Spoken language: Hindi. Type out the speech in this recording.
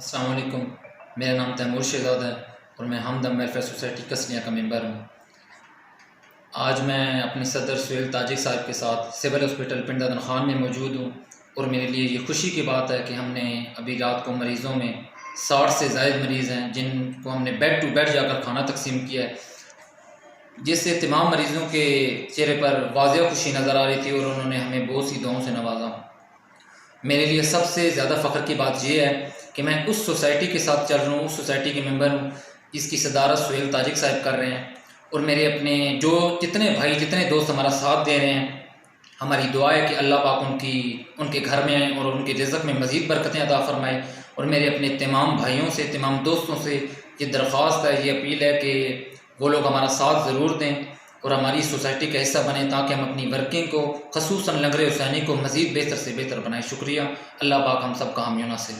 अस्सलाम वालेकुम। मेरा नाम तैमूर शहजाद है और मैं हमदम वेलफेयर सोसाइटी कसनिया का मेंबर हूँ। आज मैं अपने सदर सुहेल ताजिक साहब के साथ सिविल हॉस्पिटल पिंड दादन खान में मौजूद हूँ और मेरे लिए ये खुशी की बात है कि हमने अभी रात को मरीज़ों में 60 से ज़ायद मरीज़ हैं जिनको हमने बेड टू बेड जाकर खाना तकसीम किया है, जिससे तमाम मरीज़ों के चेहरे पर वाज़ेह खुशी नज़र आ रही थी और उन्होंने हमें बहुत सी दुआओं से नवाजा। मेरे लिए सबसे ज़्यादा फ़ख्र की बात यह है कि मैं उस सोसाइटी के साथ चल रहा हूँ, उस सोसाइटी के मेंबर हूँ जिसकी सदारत सुहेल ताजिक साहब कर रहे हैं और मेरे अपने जो जितने भाई जितने दोस्त हमारा साथ दे रहे हैं। हमारी दुआ है कि अल्लाह पाक उनके घर में और उनके रिज़्क़ में मज़ीद बरकतें अता फ़रमाए। और मेरे अपने तमाम भाइयों से, तमाम दोस्तों से ये दरख्वास्त है, ये अपील है कि वो लोग हमारा साथ ज़रूर दें और हमारी सोसाइटी का हिस्सा बने ताकि हम अपनी वर्किंग को, ख़ुसूसन लंगर हुसैनी को मज़ीद बेहतर से बेहतर बनाएं। शुक्रिया। अल्लाह पाक हम सब का हामी नासिर।